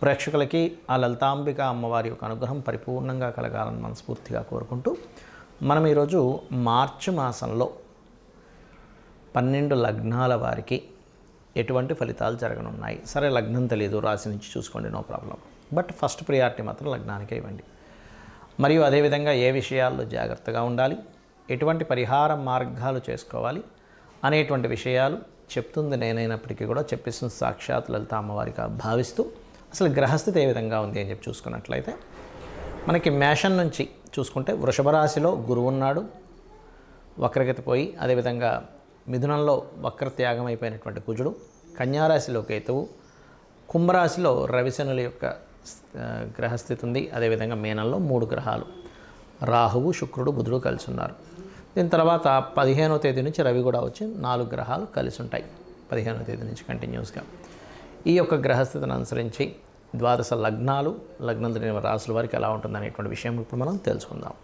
ప్రేక్షకులకి ఆ లలితాంబిక అమ్మవారి యొక్క అనుగ్రహం పరిపూర్ణంగా కలగాలని మనస్ఫూర్తిగా కోరుకుంటూ మనం ఈరోజు మార్చి మాసంలో 12 లగ్నాల వారికి ఎటువంటి ఫలితాలు జరగనున్నాయి. సరే, లగ్నం తెలియదు, రాశి నుంచి చూసుకోండి, no problem. But first priority మాత్రం లగ్నానికే ఇవ్వండి. మరియు అదేవిధంగా ఏ విషయాల్లో జాగ్రత్తగా ఉండాలి, ఎటువంటి పరిహార మార్గాలు చేసుకోవాలి అనేటువంటి విషయాలు చెప్తుంది నేనైనప్పటికీ కూడా చెప్పేసిన సాక్షాత్ లలిత అమ్మవారిగా భావిస్తూ అసలు గ్రహస్థితి ఏ విధంగా ఉంది అని చెప్పి చూసుకున్నట్లయితే మనకి మేషం నుంచి చూసుకుంటే వృషభ రాశిలో గురువు ఉన్నాడు, వక్రగతి పోయి. అదేవిధంగా మిథునంలో వక్రత్యాగం అయిపోయినటువంటి కుజుడు, కన్యారాశిలో కేతువు, కుంభరాశిలో రవిశనుల యొక్క గ్రహస్థితి ఉంది. అదేవిధంగా మీనంలో 3 గ్రహాలు రాహువు, శుక్రుడు, బుధుడు కలిసి ఉన్నారు. దీని తర్వాత 15వ తేదీ నుంచి రవి కూడా వచ్చి 4 గ్రహాలు కలిసి ఉంటాయి. 15వ తేదీ నుంచి కంటిన్యూస్గా ఈ యొక్క గ్రహస్థితిని అనుసరించి ద్వాదశ లగ్నాలు, లగ్నం తెలియని రాశుల వారికి ఎలా ఉంటుందనేటువంటి విషయం ఇప్పుడు మనం తెలుసుకుందాం.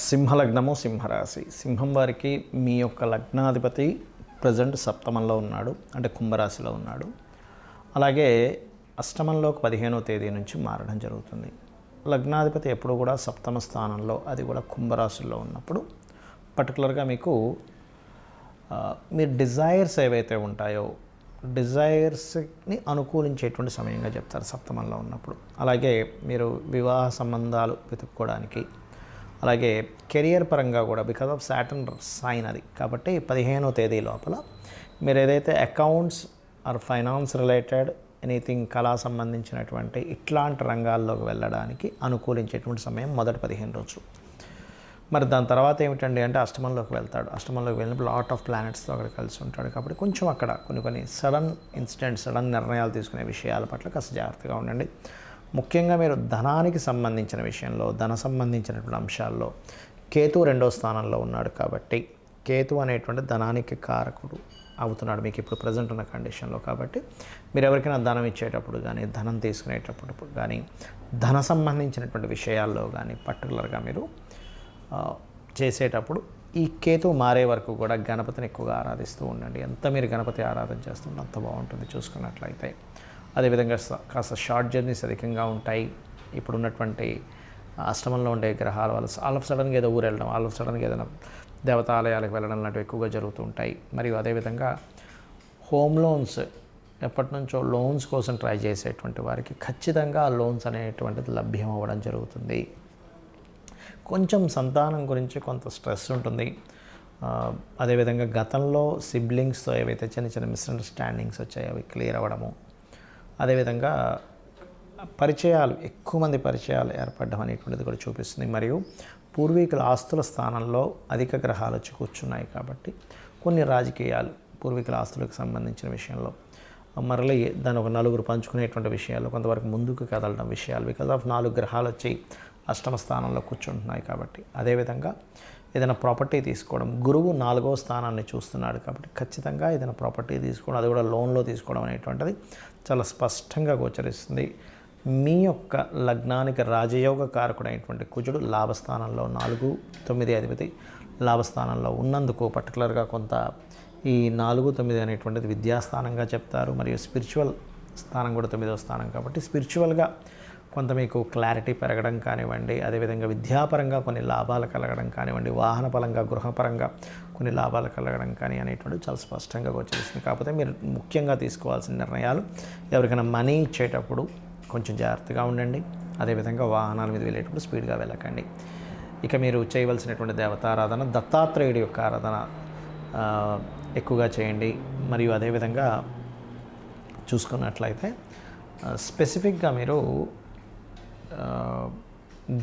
సింహలగ్నము, సింహరాశి. సింహం వారికి మీ యొక్క లగ్నాధిపతి ప్రజెంట్ సప్తమంలో ఉన్నాడు, అంటే కుంభరాశిలో ఉన్నాడు. అలాగే అష్టమంలోకి 15వ తేదీ నుంచి మారడం జరుగుతుంది. లగ్నాధిపతి ఎప్పుడు కూడా సప్తమ స్థానంలో, అది కూడా కుంభరాశుల్లో ఉన్నప్పుడు పర్టికులర్గా మీకు మీ డిజైర్స్ ఏవైతే ఉంటాయో డిజైర్స్ని అనుకూలించేటువంటి సమయంగా చెప్తారు సప్తమంలో ఉన్నప్పుడు. అలాగే మీరు వివాహ సంబంధాలు వెతుక్కోవడానికి, అలాగే కెరియర్ పరంగా కూడా బికాజ్ ఆఫ్ సాటర్న్ సైన్ అది కాబట్టి 15వ తేదీ లోపల మీరు ఏదైతే accounts are finance related anything కళా సంబంధించినటువంటి ఇట్లాంటి రంగాల్లోకి వెళ్ళడానికి అనుకూలించేటువంటి సమయం మొదటి 15 రోజులు. మరి దాని తర్వాత ఏమిటండి అంటే అష్టమంలోకి వెళ్తాడు. అష్టమంలోకి వెళ్ళినప్పుడు లాట్ ఆఫ్ ప్లానెట్స్తో అక్కడ కలిసి ఉంటాడు కాబట్టి కొంచెం అక్కడ కొన్ని సడన్ ఇన్సిడెంట్స్, సడన్ నిర్ణయాలు తీసుకునే విషయాల పట్ల కాస్త జాగ్రత్తగా ఉండండి. ముఖ్యంగా మీరు ధనానికి సంబంధించిన విషయంలో, ధన సంబంధించినటువంటి అంశాల్లో కేతు 2వ స్థానంలో ఉన్నాడు కాబట్టి కేతు అనేటువంటి ధనానికి కారకుడు అవుతున్నాడు మీకు ఇప్పుడు ప్రజెంట్ ఉన్న కండిషన్లో. కాబట్టి మీరు ఎవరికైనా ధనం ఇచ్చేటప్పుడు కానీ, ధనం తీసుకునేటప్పుడు కానీ, ధన సంబంధించినటువంటి విషయాల్లో కానీ పర్టికులర్గా మీరు చేసేటప్పుడు ఈ కేతు మారే వరకు కూడా గణపతిని ఎక్కువగా ఆరాధిస్తూ ఉండండి. ఎంత మీరు గణపతి ఆరాధన చేస్తుంటే అంత బాగుంటుంది చూసుకున్నట్లయితే. అదేవిధంగా కాస్త షార్ట్ జర్నీస్ అధికంగా ఉంటాయి. ఇప్పుడున్నటువంటి అష్టమంలో ఉండే గ్రహాల వల్ల ఆల్ ఆఫ్ సడన్గా ఏదో ఊరు వెళ్ళడం, ఆల్ ఆఫ్ సడన్గా ఏదైనా దేవతాలయాలకు వెళ్ళడం లాంటివి ఎక్కువగా జరుగుతూ ఉంటాయి. మరియు అదేవిధంగా హోమ్ లోన్స్, ఎప్పటి నుంచో లోన్స్ కోసం ట్రై చేసేటువంటి వారికి ఖచ్చితంగా ఆ లోన్స్ అనేటువంటిది లభ్యం అవ్వడం జరుగుతుంది. కొంచెం సంతానం గురించి కొంత స్ట్రెస్ ఉంటుంది. అదేవిధంగా గతంలో సిబ్లింగ్స్తో ఏవైతే చిన్న మిస్అండర్స్టాండింగ్స్ వచ్చాయో అవి క్లియర్ అవ్వడము, అదేవిధంగా పరిచయాలు, ఎక్కువ మంది పరిచయాలు ఏర్పడడం అనేటువంటిది కూడా చూపిస్తుంది. మరియు పూర్వీకుల ఆస్తుల స్థానంలో అధిక గ్రహాలు వచ్చి కూర్చున్నాయి కాబట్టి కొన్ని రాజకీయాలు, పూర్వీకుల ఆస్తులకు సంబంధించిన విషయంలో మరలి దాని ఒక నలుగురు పంచుకునేటువంటి విషయాలు కొంతవరకు ముందుకు కదలడం విషయాలు బికాజ్ ఆఫ్ 4 గ్రహాలు వచ్చి అష్టమ స్థానంలో కూర్చుంటున్నాయి కాబట్టి. అదేవిధంగా ఏదైనా ప్రాపర్టీ తీసుకోవడం, గురువు 4వ స్థానాన్ని చూస్తున్నాడు కాబట్టి ఖచ్చితంగా ఏదైనా ప్రాపర్టీ తీసుకోవడం, అది కూడా లోన్లో తీసుకోవడం అనేటువంటిది చాలా స్పష్టంగా గోచరిస్తుంది. మీ యొక్క లగ్నానికి రాజయోగ కారకుడైనటువంటి కుజుడు లాభస్థానంలో 4, 9 అధిపతి లాభస్థానంలో ఉన్నందుకు పర్టికులర్గా కొంత ఈ 4, 9 అనేటువంటిది విద్యాస్థానంగా చెప్తారు. మరియు స్పిరిచువల్ స్థానం కూడా 9వ స్థానం కాబట్టి స్పిరిచువల్గా కొంత మీకు క్లారిటీ పెరగడం కానివ్వండి, అదేవిధంగా విద్యాపరంగా కొన్ని లాభాలు కలగడం కానివ్వండి, వాహనపరంగా గృహపరంగా కొన్ని లాభాలు కలగడం కానీ అనేటువంటిది చాలా స్పష్టంగా వచ్చేస్తుంది. కాకపోతే మీరు ముఖ్యంగా తీసుకోవాల్సిన నిర్ణయాలు, ఎవరికైనా మనీ ఇచ్చేటప్పుడు కొంచెం జాగ్రత్తగా ఉండండి. అదేవిధంగా వాహనాల మీద వెళ్ళేటప్పుడు స్పీడ్గా వెళ్ళకండి. ఇక మీరు చేయవలసినటువంటి దేవతారాధన, దత్తాత్రేయుడి యొక్క ఆరాధన ఎక్కువగా చేయండి. మరియు అదేవిధంగా చూసుకున్నట్లయితే స్పెసిఫిక్గా మీరు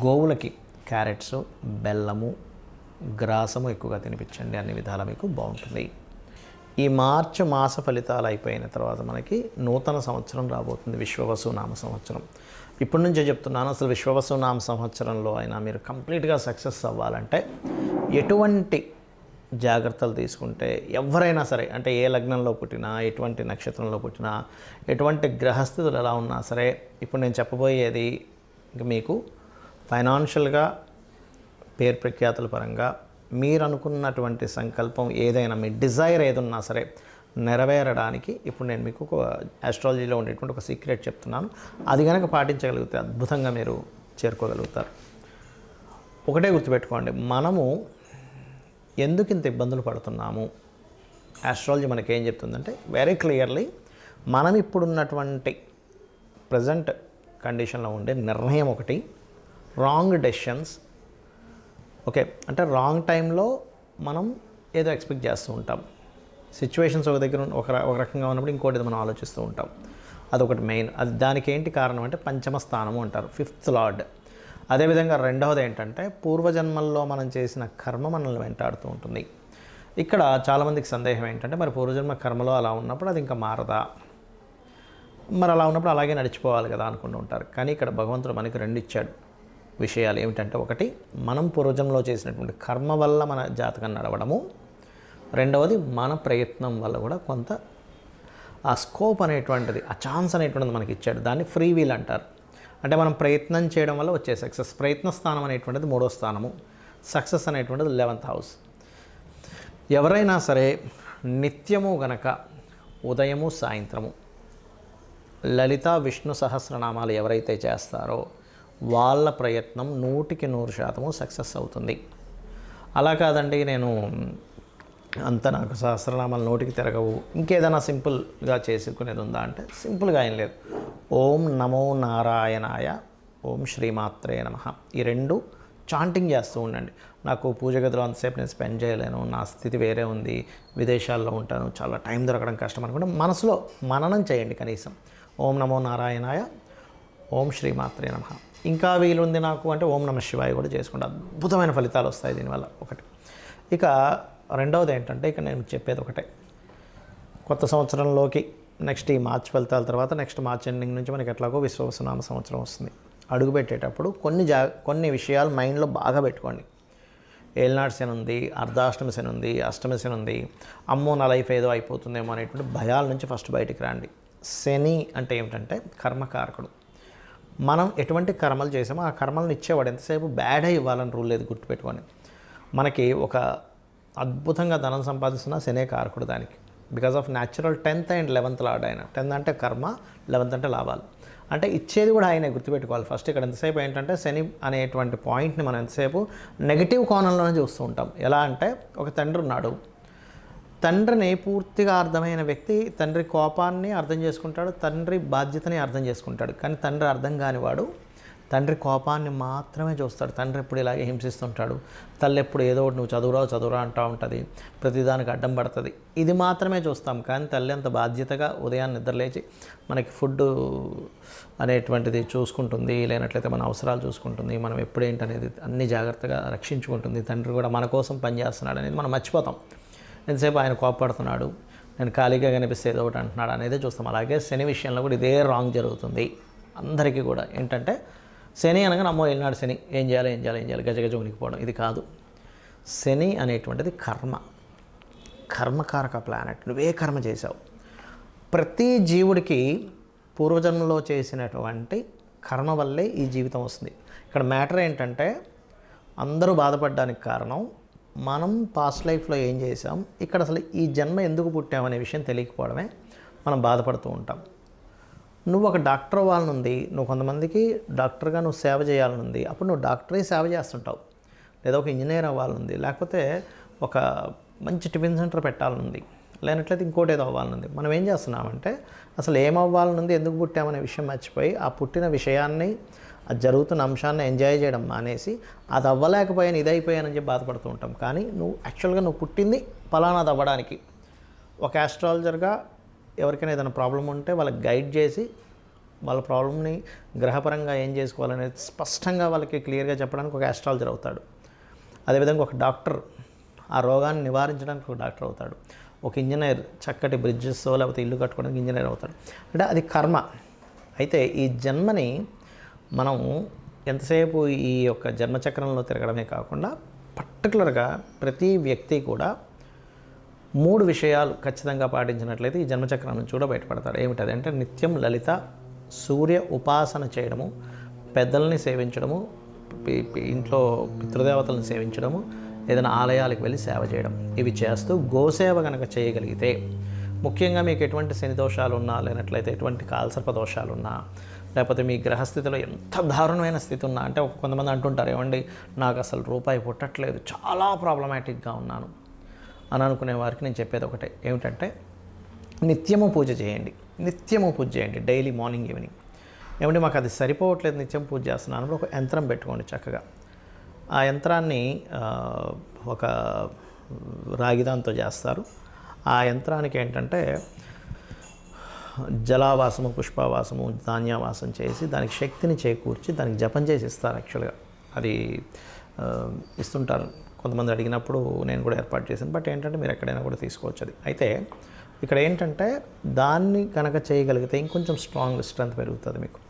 గోవులకి క్యారెట్స్, బెల్లము, గ్రాసము ఎక్కువగా తినిపించండి. అన్ని విధాలా మీకు బాగుంటుంది. ఈ మార్చి మాస ఫలితాలు అయిపోయిన తర్వాత మనకి నూతన సంవత్సరం రాబోతుంది, విశ్వవసు నామ సంవత్సరం. ఇప్పటి నుంచే చెప్తున్నాను, అసలు విశ్వవసు నామ సంవత్సరంలో అయినా మీరు కంప్లీట్గా సక్సెస్ అవ్వాలంటే ఎటువంటి జాగ్రత్తలు తీసుకుంటే ఎవరైనా సరే, అంటే ఏ లగ్నంలో పుట్టినా, ఎటువంటి నక్షత్రంలో పుట్టినా, ఎటువంటి గ్రహస్థితులు ఎలా ఉన్నా సరే, ఇప్పుడు నేను చెప్పబోయేది మీకు ఫైనాన్షియల్గా, పేరు ప్రఖ్యాతుల పరంగా మీరు అనుకున్నటువంటి సంకల్పం ఏదైనా, మీ డిజైర్ ఏదున్నా సరే నెరవేరడానికి ఇప్పుడు నేను మీకు ఒక ఆస్ట్రాలజీలో ఉండేటువంటి ఒక సీక్రెట్ చెప్తున్నాను. అది కనుక పాటించగలిగితే అద్భుతంగా మీరు చేరుకోగలుగుతారు. ఒకటే గుర్తుపెట్టుకోండి, మనము ఎందుకు ఇంత ఇబ్బందులు పడుతున్నాము, ఆస్ట్రాలజీ మనకేం చెప్తుందంటే వెరీ క్లియర్లీ మనం ఇప్పుడున్నటువంటి ప్రజెంట్ కండిషన్లో ఉండే నిర్ణయం ఒకటి, రాంగ్ డెసిషన్స్. ఓకే, అంటే రాంగ్ టైంలో మనం ఏదో ఎక్స్పెక్ట్ చేస్తూ ఉంటాం. సిచ్యువేషన్స్ ఒక దగ్గర ఒక రకంగా ఉన్నప్పుడు ఇంకోటి మనం ఆలోచిస్తూ ఉంటాం. అదొకటి మెయిన్. అది దానికి ఏంటి కారణం అంటే పంచమ స్థానము అంటారు, 5th లార్డ్. అదేవిధంగా రెండవది ఏంటంటే పూర్వజన్మల్లో మనం చేసిన కర్మ మనల్ని వెంటాడుతూ ఉంటుంది. ఇక్కడ చాలామందికి సందేహం ఏంటంటే మరి పూర్వజన్మ కర్మలో అలా ఉన్నప్పుడు అది ఇంకా మారదా, మరి అలా ఉన్నప్పుడు అలాగే నడిచిపోవాలి కదా అనుకుంటూ ఉంటారు. కానీ ఇక్కడ భగవంతుడు మనకి 2 ఇచ్చాడు విషయాలు. ఏమిటంటే ఒకటి, మనం పూర్వజన్మలో చేసినటువంటి కర్మ వల్ల మన జాతకం నడవడము, రెండవది మన ప్రయత్నం వల్ల కూడా కొంత ఆ స్కోప్ అనేటువంటిది, ఆ ఛాన్స్ అనేటువంటిది మనకి ఇచ్చాడు. దాన్ని ఫ్రీ వీల్ అంటారు. అంటే మనం ప్రయత్నం చేయడం వల్ల వచ్చే సక్సెస్. ప్రయత్న స్థానం అనేటువంటిది 3వ స్థానము, సక్సెస్ అనేటువంటిది 11th హౌస్. ఎవరైనా సరే నిత్యము గనక ఉదయము సాయంత్రము లలిత విష్ణు సహస్రనామాలు ఎవరైతే చేస్తారో వాళ్ళ ప్రయత్నం 100% సక్సెస్ అవుతుంది. అలా కాదండి నేను అంత నాకు సహస్రనామాలు నోటికి తిరగవు, ఇంకేదైనా సింపుల్గా చేసుకునేది ఉందా అంటే సింపుల్గా ఏం లేదు. ఓం నమో నారాయణాయ, ఓం శ్రీమాత్రే నమః, ఈ 2 చాంటింగ్ చేస్తూ ఉండండి. నాకు పూజ గదిలో అంతసేపు నేను స్పెండ్ చేయలేను, నా స్థితి వేరే ఉంది, విదేశాల్లో ఉంటాను, చాలా టైం దొరకడం కష్టం అనుకుంటే మనసులో మననం చేయండి కనీసం. ఓం నమో నారాయణాయ, ఓం శ్రీమాత్రే నమః. ఇంకా వీలుంది నాకు అంటే ఓం నమః శివాయ కూడా చేసుకుంటే అద్భుతమైన ఫలితాలు వస్తాయి దీనివల్ల. ఒకటి. ఇక రెండవది ఏంటంటే ఇక నేను చెప్పేది ఒకటే, కొత్త సంవత్సరంలోకి నెక్స్ట్ ఈ మార్చ్ ఫలితాల తర్వాత నెక్స్ట్ మార్చ్ ఎండింగ్ నుంచి మనకి ఎట్లాగో విశ్వవసునామ సంవత్సరం వస్తుంది. అడుగుపెట్టేటప్పుడు కొన్ని విషయాలు మైండ్లో బాగా పెట్టుకోండి. ఏలినాడు శని ఉంది, అర్ధాష్టమి శని ఉంది, అష్టమి శని ఉంది, అమ్మో నా లైఫ్ ఏదో అయిపోతుందేమో అనేటువంటి భయాల నుంచి ఫస్ట్ బయటికి రండి. శని అంటే ఏమిటంటే కర్మకారకుడు. మనం ఎటువంటి కర్మలు చేసామో ఆ కర్మలను ఇచ్చేవాడు ఎంతసేపు బ్యాడే ఇవ్వాలని రూల్ లేదు, గుర్తుపెట్టుకోండి. మనకి ఒక అద్భుతంగా ధనం సంపాదిస్తున్న శనే కారకుడు దానికి. Because of natural 10th and 11th lord ఆయన. 10th అంటే కర్మ, 11th అంటే లాభాలు. అంటే ఇచ్చేది కూడా ఆయనే, గుర్తుపెట్టుకోవాలి ఫస్ట్. ఇక్కడ ఎంతసేపు ఏంటంటే శని అనేటువంటి పాయింట్ని మనం ఎంతసేపు నెగిటివ్ కోణంలోనే చూస్తూ ఉంటాం. ఎలా అంటే ఒక తండ్రి ఉన్నాడు, తండ్రిని పూర్తిగా అర్థమైన వ్యక్తి తండ్రి కోపాన్ని అర్థం చేసుకుంటాడు, తండ్రి బాధ్యతని అర్థం చేసుకుంటాడు. కానీ తండ్రి అర్థం కానివాడు తండ్రి కోపాన్ని మాత్రమే చూస్తాడు. తండ్రి ఎప్పుడు ఇలాగే హింసిస్తుంటాడు, తల్లి ఎప్పుడు ఏదో ఒకటి నువ్వు చదువురా అంటూ ఉంటుంది, ప్రతిదానికి అడ్డం పడుతుంది, ఇది మాత్రమే చూస్తాం. కానీ తల్లి అంత బాధ్యతగా ఉదయాన్ని నిద్రలేచి మనకి ఫుడ్ అనేటువంటిది చూసుకుంటుంది, లేనట్లయితే మన అవసరాలు చూసుకుంటుంది, మనం ఎప్పుడేంటనేది అన్ని జాగ్రత్తగా రక్షించుకుంటుంది. తండ్రి కూడా మన కోసం పనిచేస్తున్నాడు అనేది మనం మర్చిపోతాం. ఎంతసేపు ఆయన కోపడుతున్నాడు, నేను ఖాళీగా కనిపిస్తే ఏదో ఒకటి అంటున్నాడు అనేది చూస్తాం. అలాగే శని విషయంలో కూడా ఇదే రాంగ్ జరుగుతుంది అందరికీ కూడా. ఏంటంటే శని అనగా నమ్మో వెళ్ళినాడు శని, ఏం చేయాలి గజగజ ఉనికిపోవడం, ఇది కాదు. శని అనేటువంటిది కర్మకారక ప్లానెట్. నువ్వే కర్మ చేసావు. ప్రతి జీవుడికి పూర్వజన్మలో చేసినటువంటి కర్మ వల్లే ఈ జీవితం వస్తుంది. ఇక్కడ మ్యాటర్ ఏంటంటే అందరూ బాధపడడానికి కారణం మనం పాస్ట్ లైఫ్లో ఏం చేసాం, ఇక్కడ అసలు ఈ జన్మ ఎందుకు పుట్టామనే విషయం తెలియకపోవడమే మనం బాధపడుతూ ఉంటాం. నువ్వు ఒక డాక్టర్ అవ్వాలనుంది, నువ్వు కొంతమందికి డాక్టర్గా నువ్వు సేవ చేయాలనుంది, అప్పుడు నువ్వు డాక్టరే సేవ చేస్తుంటావు. లేదా ఒక ఇంజనీర్ అవ్వాలనుంది, లేకపోతే ఒక మంచి టిఫిన్ సెంటర్ పెట్టాలనుంది, లేనట్లయితే ఇంకోటి ఏదో అవ్వాలనుంది. మనం ఏం చేస్తున్నామంటే అసలు ఏమవ్వాలనుంది, ఎందుకు పుట్టామనే విషయం మర్చిపోయి ఆ పుట్టిన విషయాన్ని, అది జరుగుతున్న అంశాన్ని ఎంజాయ్ చేయడం మానేసి అది అవ్వలేకపోయాను ఇది అయిపోయానని చెప్పి బాధపడుతూ ఉంటాం. కానీ నువ్వు యాక్చువల్గా నువ్వు పుట్టింది ఫలానాది అవ్వడానికి. ఒక ఆస్ట్రాలజర్గా ఎవరికైనా ఏదైనా ప్రాబ్లం ఉంటే వాళ్ళకి గైడ్ చేసి వాళ్ళ ప్రాబ్లమ్ని గ్రహపరంగా ఏం చేసుకోవాలనేది స్పష్టంగా వాళ్ళకి క్లియర్గా చెప్పడానికి ఒక ఆస్ట్రాలజర్ అవుతాడు. అదేవిధంగా ఒక డాక్టర్ ఆ రోగాన్ని నివారించడానికి ఒక డాక్టర్ అవుతాడు. ఒక ఇంజనీర్ చక్కటి బ్రిడ్జెస్ లేకపోతే ఇల్లు కట్టుకోవడానికి ఇంజనీర్ అవుతాడు. అంటే అది కర్మ. అయితే ఈ జన్మని మనం ఎంతసేపు ఈ యొక్క జన్మచక్రంలో తిరగడమే కాకుండా పర్టికులర్గా ప్రతి వ్యక్తి కూడా 3 విషయాలు ఖచ్చితంగా పాటించినట్లయితే ఈ జన్మచక్రం నుంచి కూడా బయటపడతారు. ఏమిటది అంటే నిత్యం లలిత సూర్య ఉపాసన చేయడము, పెద్దల్ని సేవించడము, ఇంట్లో పితృదేవతలను సేవించడము, ఏదైనా ఆలయాలకు వెళ్ళి సేవ చేయడం. ఇవి చేస్తూ గోసేవ కనుక చేయగలిగితే ముఖ్యంగా మీకు ఎటువంటి శని దోషాలు ఉన్నా, లేనట్లయితే ఎటువంటి కాలసర్ప దోషాలు ఉన్నా, లేకపోతే మీ గ్రహస్థితిలో ఎంత దారుణమైన స్థితి ఉన్నా, అంటే కొంతమంది అంటుంటారు, ఏమండి నాకు అసలు రూపాయి పుట్టట్లేదు, చాలా ప్రాబ్లమాటిక్గా ఉన్నాను అని అనుకునే వారికి నేను చెప్పేది ఒకటే, ఏమిటంటే నిత్యము పూజ చేయండి. నిత్యము పూజ చేయండి, డైలీ మార్నింగ్ ఈవినింగ్. ఏమంటే మాకు అది సరిపోవట్లేదు, నిత్యం పూజ చేస్తున్నాను అన్నప్పుడు ఒక యంత్రం పెట్టుకోండి చక్కగా. ఆ యంత్రాన్ని ఒక రాగిదాంతో చేస్తారు. ఆ యంత్రానికి ఏంటంటే జలావాసము, పుష్పవాసము, ధాన్యవాసం చేసి దానికి శక్తిని చేకూర్చి దానికి జపం చేసి ఇస్తారు. యాక్చువల్గా అది ఇస్తుంటారు. కొంతమంది అడిగినప్పుడు నేను కూడా ఏర్పాటు చేశాను. బట్ ఏంటంటే మీరు ఎక్కడైనా కూడా తీసుకోవచ్చు అది. అయితే ఇక్కడ ఏంటంటే దాన్ని కనుక చేయగలిగితే ఇంకొంచెం స్ట్రెంత్ పెరుగుతుంది మీకు.